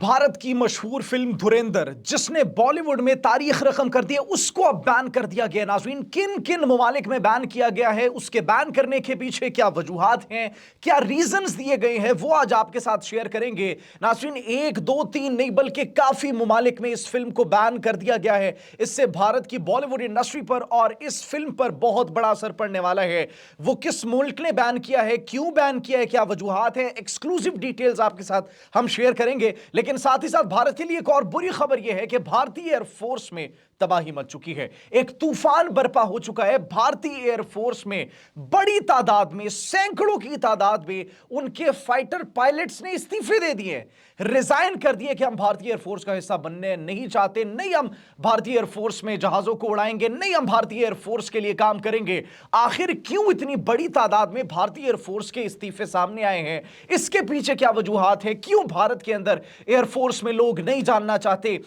भारत की मशहूर फिल्म धुरंधर जिसने बॉलीवुड में तारीख रकम कर दी है, उसको अब बैन कर दिया गया। नाज़रीन, किन किन ममालिक में बैन किया गया है, उसके बैन करने के पीछे क्या वजूहात हैं, क्या रीजंस दिए गए हैं, वो आज आपके साथ शेयर करेंगे। नाज़रीन, एक दो तीन नहीं बल्कि काफी ममालिक में इस फिल्म को बैन कर दिया गया है। इससे भारत की बॉलीवुड इंडस्ट्री पर और इस फिल्म पर बहुत बड़ा असर पड़ने वाला है। वो किस मुल्क ने बैन किया है, क्यों बैन किया है, क्या वजूहात है, एक्सक्लूसिव डिटेल्स आपके साथ हम शेयर करेंगे। लेकिन साथ ही साथ भारत के लिए एक और बुरी खबर यह है कि भारतीय एयरफोर्स में तबाही मच चुकी है। एक तूफान बर्पा हो चुका है। भारतीय एयरफोर्स में बड़ी तादाद में, सैकड़ों की तादाद में उनके फाइटर पायलट्स ने इस्तीफे दे दिए, रिजाइन कर दिए कि हम भारतीय एयरफोर्स का हिस्सा बनने नहीं चाहते, नहीं हम भारतीय एयरफोर्स में जहाजों को उड़ाएंगे, नहीं हम भारतीय एयरफोर्स के लिए काम करेंगे। आखिर क्यों इतनी बड़ी तादाद में भारतीय एयरफोर्स के इस्तीफे सामने आए हैं, इसके पीछे क्या वजूहात है, क्यों भारत के अंदर एयरफोर्स में लोग नहीं जाना चाहते,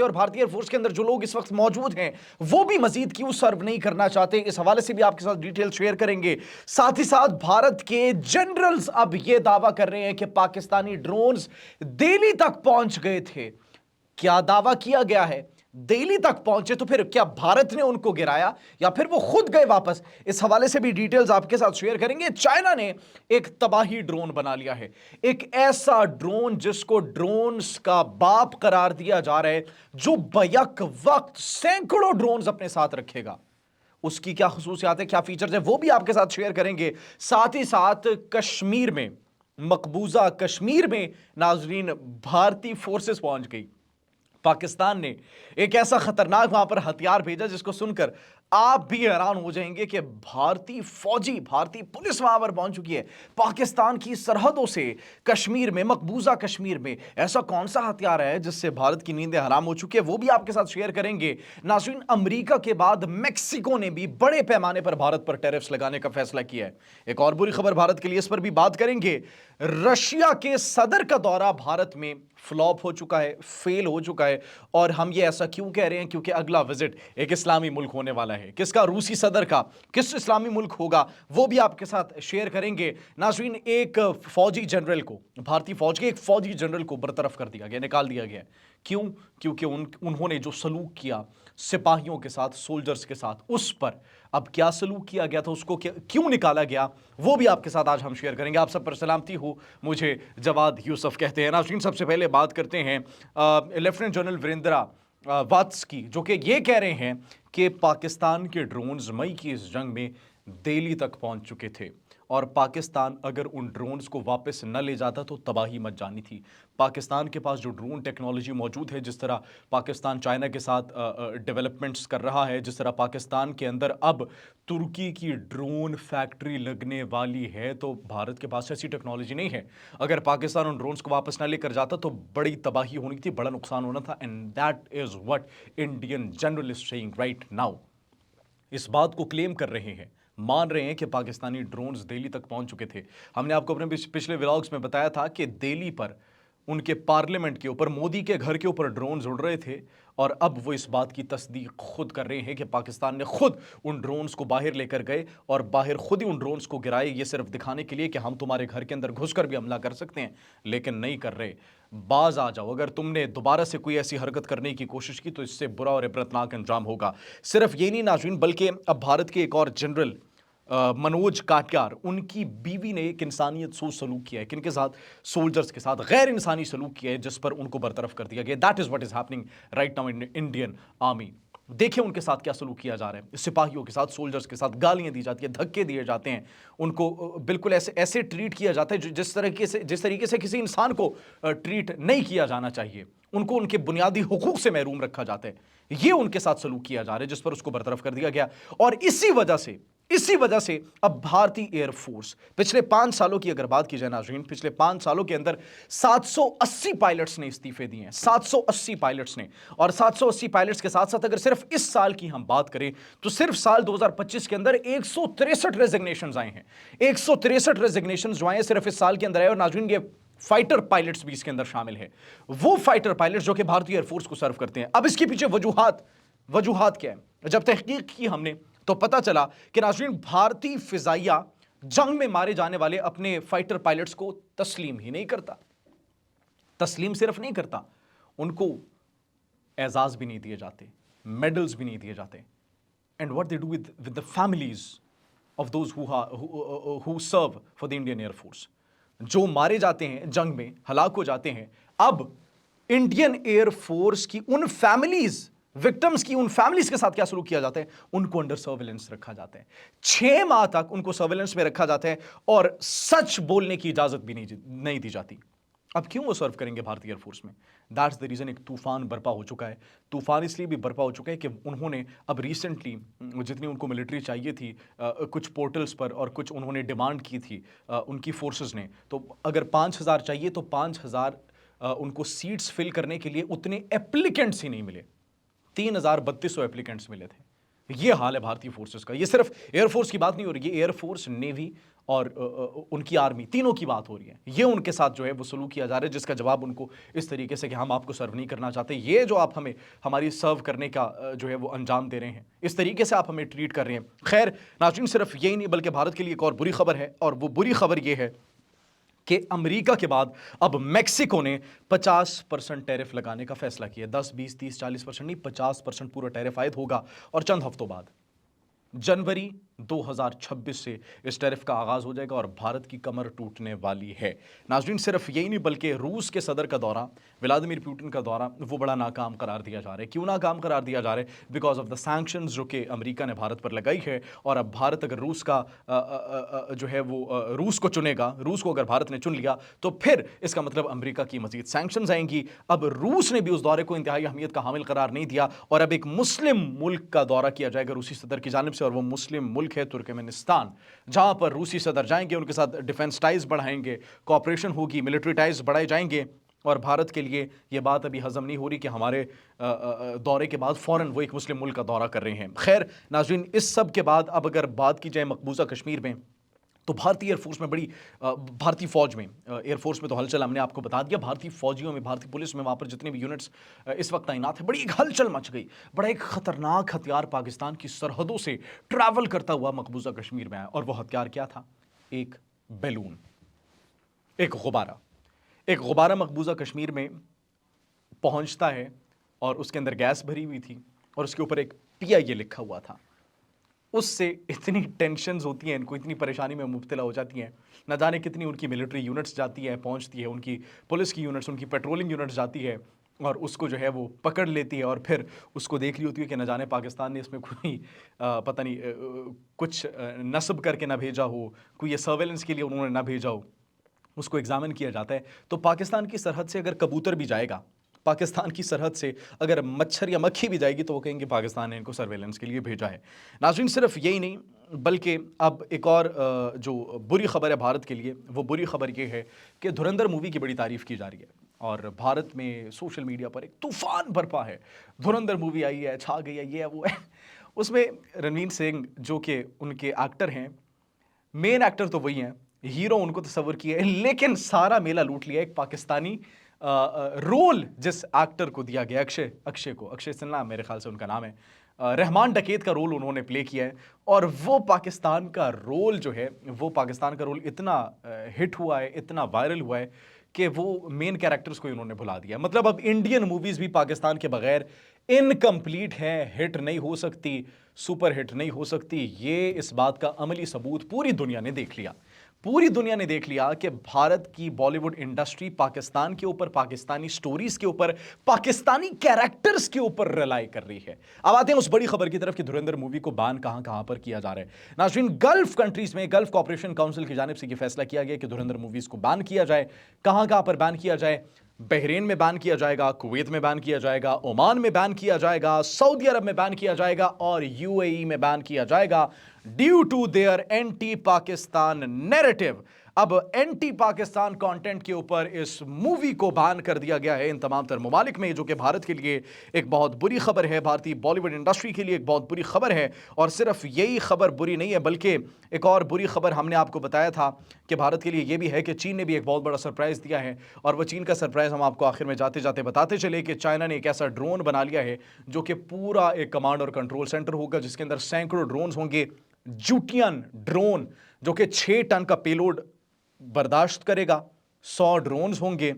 और भारतीय एयरफोर्स के अंदर जो लोग इस वक्त मौजूद हैं वो भी मजीद क्यों सर्व नहीं करना चाहते, इस हवाले से भी आपके साथ डिटेल शेयर करेंगे। साथ ही साथ भारत के जनरल्स अब यह दावा कर रहे हैं कि पाकिस्तानी ड्रोन्स दिल्ली तक पहुंच गए थे। क्या दावा किया गया है? दिल्ली तक पहुंचे तो फिर क्या भारत ने उनको गिराया या फिर वो खुद गए वापस? इस हवाले से भी डिटेल्स आपके साथ शेयर करेंगे। चाइना ने एक तबाही ड्रोन बना लिया है, एक ऐसा ड्रोन जिसको ड्रोन्स का बाप करार दिया जा रहा है, जो बैक वक्त सैकड़ों ड्रोन्स अपने साथ रखेगा। उसकी क्या खसूसियात है, क्या फीचर्स है, वो भी आपके साथ शेयर करेंगे। साथ ही साथ कश्मीर में, मकबूजा कश्मीर में नाजरीन, भारतीय फोर्सेस पहुंच गई। पाकिस्तान ने एक ऐसा खतरनाक वहां पर हथियार भेजा जिसको सुनकर आप भी हैरान हो जाएंगे कि भारतीय फौजी, भारतीय पुलिस वहां पर पहुंच चुकी है। पाकिस्तान की सरहदों से कश्मीर में, मकबूजा कश्मीर में ऐसा कौन सा हथियार है जिससे भारत की नींदें हराम हो चुकी है, वो भी आपके साथ शेयर करेंगे। नाज़रीन, अमेरिका के बाद मेक्सिको ने भी बड़े पैमाने पर भारत पर टैरिफ्स लगाने का फैसला किया है। एक और बुरी खबर भारत के लिए, इस पर भी बात करेंगे। रशिया के सदर का दौरा भारत में फ्लॉप हो चुका है, फेल हो चुका है। और हम ये ऐसा क्यों कह रहे हैं? क्योंकि अगला विजिट एक इस्लामी मुल्क होने वाला है। किसका? रूसी सदर का। किस इस्लामी मुल्क होगा वो भी आपके साथ शेयर करेंगे। नाज़रीन, एक फौजी जनरल को, भारतीय फौज के एक फौजी जनरल को बरतरफ कर दिया गया, निकाल दिया गया। क्यों? क्योंकि उन्होंने जो सलूक किया सिपाहियों के साथ, सोल्जर्स के साथ, उस पर अब क्या सलूक किया गया था, उसको क्यों निकाला गया, वो भी आपके साथ आज हम शेयर करेंगे। आप सब पर सलामती हो, मुझे जवाद यूसुफ कहते हैं। नाज़रीन, सबसे पहले बात करते हैं लेफ्टिनेंट जनरल वीरेंद्रा वात्स की, जो कि ये कह रहे हैं कि पाकिस्तान के ड्रोन्स मई की इस जंग में दिल्ली तक पहुंच चुके थे और पाकिस्तान अगर उन ड्रोन्स को वापस न ले जाता तो तबाही मच जानी थी। पाकिस्तान के पास जो ड्रोन टेक्नोलॉजी मौजूद है, जिस तरह पाकिस्तान चाइना के साथ डेवलपमेंट्स कर रहा है, जिस तरह पाकिस्तान के अंदर अब तुर्की की ड्रोन फैक्ट्री लगने वाली है, तो भारत के पास ऐसी टेक्नोलॉजी नहीं है। अगर पाकिस्तान उन ड्रोन्स को वापस न लेकर जाता तो बड़ी तबाही होनी थी, बड़ा नुकसान होना था। And that is what Indian general is saying right now. इस बात को क्लेम कर रहे हैं, मान रहे हैं कि पाकिस्तानी ड्रोन्स दिल्ली तक पहुंच चुके थे। हमने आपको अपने पिछले व्लॉग्स में बताया था कि दिल्ली पर, उनके पार्लियामेंट के ऊपर, मोदी के घर के ऊपर ड्रोन्स उड़ रहे थे और अब वो इस बात की तस्दीक खुद कर रहे हैं कि पाकिस्तान ने खुद उन ड्रोन्स को बाहर लेकर गए और बाहर खुद ही उन ड्रोन्स को गिराए, ये सिर्फ दिखाने के लिए कि हम तुम्हारे घर के अंदर घुसकर भी हमला कर सकते हैं, लेकिन नहीं कर रहे। बाज आ जाओ, अगर तुमने दोबारा से कोई ऐसी हरकत करने की कोशिश की तो इससे बुरा और इबरतनाक अंजाम होगा। सिर्फ ये नहीं नाज़रीन, बल्कि अब भारत के एक और जनरल मनोज काटियार, उनकी बीवी ने एक इंसानियत सोच सलूक किया है। किनके साथ? सोल्जर्स के साथ गैर इंसानी सलूक किया है, जिस पर उनको बरतरफ कर दिया गया। That is what is happening right now in Indian army. देखिए उनके साथ क्या सलूक किया जा रहा है। सिपाहियों के साथ, सोल्जर्स के साथ गालियां दी जाती है, धक्के दिए जाते हैं, उनको बिल्कुल ऐसे ट्रीट किया जाता है जिस तरीके से किसी इंसान को ट्रीट नहीं किया जाना चाहिए। उनको उनके बुनियादी हुकूक से महरूम रखा जाता है। ये उनके साथ सलूक किया जा रहा है, जिस पर उसको बरतरफ कर दिया गया। और इसी वजह से अब भारतीय एयरफोर्स, पिछले 5 सालों की अगर बात की जाए नाज़रीन, पिछले 5 सालों के अंदर 780 पायलट्स ने इस्तीफे दिए हैं, 780 पायलट्स ने। और 780 पायलट्स के साथ साथ अगर सिर्फ इस साल की हम बात करें तो सिर्फ साल 2025 के अंदर 163 रेजिग्नेशंस आए हैं। 163 रेजिग्नेशंस जो आए सिर्फ इस साल के अंदर आए। और नाज़रीन, ये फाइटर पायलट्स भी इसके अंदर शामिल है, वो फाइटर पायलट्स जो कि भारतीय एयरफोर्स को सर्व करते हैं। अब इसके पीछे वजूहात क्या है? जब तहकीक की हमने तो पता चला कि नाज़रीन, भारतीय फिजाइया जंग में मारे जाने वाले अपने फाइटर पायलट्स को तस्लीम ही नहीं करता। तस्लीम सिर्फ नहीं करता, उनको एजाज भी नहीं दिए जाते, मेडल्स भी नहीं दिए जाते। And what they do with the families of those who serve for the Indian air force, जो मारे जाते हैं जंग में, हलाक हो जाते हैं। अब इंडियन एयरफोर्स की उन फैमिलीज, विक्टिम्स की उन फैमिलीज के साथ क्या सलूक किया जाता है? उनको अंडर सर्विलेंस रखा जाता है, 6 माह तक उनको सर्विलेंस में रखा जाता है और सच बोलने की इजाजत भी नहीं दी जाती। अब क्यों वो सर्व करेंगे भारतीय एयरफोर्स में? That's the reason. एक तूफान बर्पा हो चुका है। तूफान इसलिए भी बर्पा हो चुका है कि उन्होंने अब रिसेंटली जितनी उनको मिलिट्री चाहिए थी कुछ पोर्टल्स पर, और कुछ उन्होंने डिमांड की थी उनकी फोर्सेस ने, तो अगर 5,000 चाहिए तो 5,000 उनको सीट्स फिल करने के लिए उतने एप्लीकेंट्स ही नहीं मिले। 3,3200 एप्लीकेंट्स मिले थे। ये हाल है भारतीय फोर्सेस का। ये सिर्फ एयरफोर्स की बात नहीं हो रही, ये एयरफोर्स, नेवी और उनकी आर्मी, तीनों की बात हो रही है। ये उनके साथ जो है वो सलूक किया जा रहा है, जिसका जवाब उनको इस तरीके से कि हम आपको सर्व नहीं करना चाहते, ये जो आप हमें हमारी सर्व करने का जो है वो अंजाम दे रहे हैं, इस तरीके से आप हमें ट्रीट कर रहे हैं। खैर नाज़रीन, सिर्फ यही नहीं बल्कि भारत के लिए एक और बुरी खबर है, और वो बुरी खबर ये है कि अमेरिका के बाद अब मेक्सिको ने 50% टैरिफ लगाने का फैसला किया। 10, 20, 30, 40% नहीं, 50% पूरा टैरिफ आयद होगा। और चंद हफ्तों बाद जनवरी 2026 से इस टैरिफ का आगाज हो जाएगा और भारत की कमर टूटने वाली है। नाज़रीन, सिर्फ यही नहीं बल्कि रूस के सदर का दौरा, व्लादिमीर पुतिन का दौरा, वो बड़ा नाकाम करार दिया जा रहा है। क्यों नाकाम करार दिया जा रहा है? बिकॉज ऑफ द सैंक्शंस जो कि अमेरिका ने भारत पर लगाई है। और अब भारत अगर रूस का जो है वो रूस को चुनेगा, रूस को अगर भारत ने चुन लिया तो फिर इसका मतलब अमेरिका की मजीद सैंक्शंस आएंगी। अब रूस ने भी उस दौरे को इंतहाई अहमियत का हामिल करार नहीं दिया, और अब एक मुस्लिम मुल्क का दौरा किया जाएगा रूसी सदर की जानिब से, और वो मुस्लिम मुल्क है तुर्कमेनिस्तान, जहां पर रूसी सदर जाएंगे, उनके साथ डिफेंस टाइज बढ़ाएंगे, कोऑपरेशन होगी, मिलिट्री टाइज बढ़ाए जाएंगे। और भारत के लिए यह बात अभी हजम नहीं हो रही कि हमारे दौरे के बाद फौरन वो एक मुस्लिम मुल्क का दौरा कर रहे हैं। खैर नाज़रीन, इस सब के बाद अब अगर बात की जाए मकबूजा कश्मीर में, तो भारतीय एयरफोर्स में बड़ी भारतीय फौज में, एयरफोर्स में तो हलचल हमने आपको बता दिया, भारतीय फौजियों में, भारतीय पुलिस में, वहाँ पर जितने भी यूनिट्स इस वक्त तैनात हैं, बड़ी एक हलचल मच गई। बड़ा एक खतरनाक हथियार पाकिस्तान की सरहदों से ट्रैवल करता हुआ मकबूजा कश्मीर में आया। और वह हथियार क्या था? एक बैलून, एक गुब्बारा। एक गुब्बारा मकबूजा कश्मीर में पहुंचता है और उसके अंदर गैस भरी हुई थी और उसके ऊपर एक PIA लिखा हुआ था। उससे इतनी टेंशन्स होती हैं, इनको इतनी परेशानी में मुब्तला हो जाती हैं, न जाने कितनी उनकी मिलिट्री यूनिट्स जाती है, पहुंचती है, उनकी पुलिस की यूनिट्स, उनकी पेट्रोलिंग यूनिट्स जाती है और उसको जो है वो पकड़ लेती है, और फिर उसको देख ली होती है कि न जाने पाकिस्तान ने इसमें कोई पता नहीं कुछ नस्ब करके ना भेजा हो, कोई ये सर्वेलेंस के लिए उन्होंने ना भेजा हो। उसको एग्जामिन किया जाता है। तो पाकिस्तान की सरहद से अगर कबूतर भी जाएगा, पाकिस्तान की सरहद से अगर मच्छर या मक्खी भी जाएगी, तो वो कहेंगे पाकिस्तान ने इनको सर्वेलेंस के लिए भेजा है। नाज़रीन, सिर्फ यही नहीं बल्कि अब एक और जो बुरी खबर है भारत के लिए, वो बुरी खबर ये है कि धुरंधर मूवी की बड़ी तारीफ़ की जा रही है और भारत में सोशल मीडिया पर एक तूफ़ान बरपा है। धुरंधर मूवी आई है, छा गई है, ये है वो है। उसमें रणवीर सिंह जो कि उनके एक्टर हैं, मेन एक्टर तो वही हैं, हीरो उनको तस्वर किया है, लेकिन सारा मेला लूट लिया एक पाकिस्तानी रोल जिस एक्टर को दिया गया, अक्षय सिन्हा मेरे ख्याल से उनका नाम है, रहमान डकैत का रोल उन्होंने प्ले किया है। और वो पाकिस्तान का रोल जो है, वो पाकिस्तान का रोल इतना हिट हुआ है, इतना वायरल हुआ है कि वो मेन कैरेक्टर्स को ही उन्होंने भुला दिया। मतलब अब इंडियन मूवीज़ भी पाकिस्तान के बगैर इनकम्प्लीट है, हिट नहीं हो सकती, सुपर हिट नहीं हो सकती। ये इस बात का अमली सबूत पूरी दुनिया ने देख लिया। पूरी दुनिया ने देख लिया कि भारत की बॉलीवुड इंडस्ट्री पाकिस्तान के ऊपर, पाकिस्तानी स्टोरीज के ऊपर, पाकिस्तानी कैरेक्टर्स के ऊपर रिलाई कर रही है। अब आते हैं उस बड़ी खबर की तरफ कि धुरंधर मूवी को बैन कहां कहां पर किया जा रहा है। नाज़रीन, गल्फ कंट्रीज में गल्फ कॉपरेशन काउंसिल की जानिब से यह फैसला किया गया कि धुरंधर मूवीज को बैन किया जाए। कहां कहां पर बैन किया जाए? बहरीन में बैन किया जाएगा, कुवैत में बैन किया जाएगा, ओमान में बैन किया जाएगा, सऊदी अरब में बैन किया जाएगा और UAE में बैन किया जाएगा, due to their anti Pakistan narrative. अब एंटी पाकिस्तान कंटेंट के ऊपर इस मूवी को बैन कर दिया गया है इन तमाम तर ममालिक में, जो कि भारत के लिए एक बहुत बुरी खबर है, भारतीय बॉलीवुड इंडस्ट्री के लिए एक बहुत बुरी खबर है। और सिर्फ यही खबर बुरी नहीं है बल्कि एक और बुरी खबर हमने आपको बताया था कि भारत के लिए यह भी है कि चीन ने भी एक बहुत बड़ा सरप्राइज़ दिया है। और वह चीन का सरप्राइज़ हम आपको आखिर में जाते जाते बताते चले कि चाइना ने एक ऐसा ड्रोन बना लिया है जो कि पूरा एक कमांड और कंट्रोल सेंटर होगा, जिसके अंदर सैकड़ों ड्रोन्स होंगे, जूटियन ड्रोन जो कि 6 टन का पेलोड बर्दाश्त करेगा, 100 ड्रोन्स होंगे,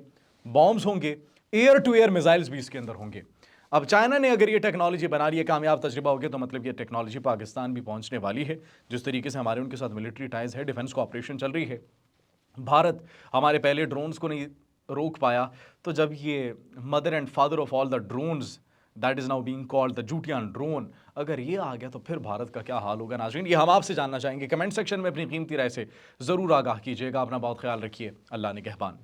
बॉम्ब्स होंगे, एयर टू एयर मिसाइल्स भी इसके अंदर होंगे। अब चाइना ने अगर ये टेक्नोलॉजी बना ली है, कामयाब तजुर्बा हो गया, तो मतलब ये टेक्नोलॉजी पाकिस्तान भी पहुंचने वाली है। जिस तरीके से हमारे उनके साथ मिलिट्री टाइज है, डिफेंस कॉपरेशन चल रही है, भारत हमारे पहले ड्रोन्स को नहीं रोक पाया, तो जब ये mother and father of all the drones that is now being called the Jiutian drone, अगर ये आ गया तो फिर भारत का क्या हाल होगा। नाज़रीन, ये हम आपसे जानना चाहेंगे, कमेंट सेक्शन में अपनी कीमती राय से जरूर आगाह कीजिएगा। अपना बहुत ख्याल रखिए। अल्लाह निगहबान।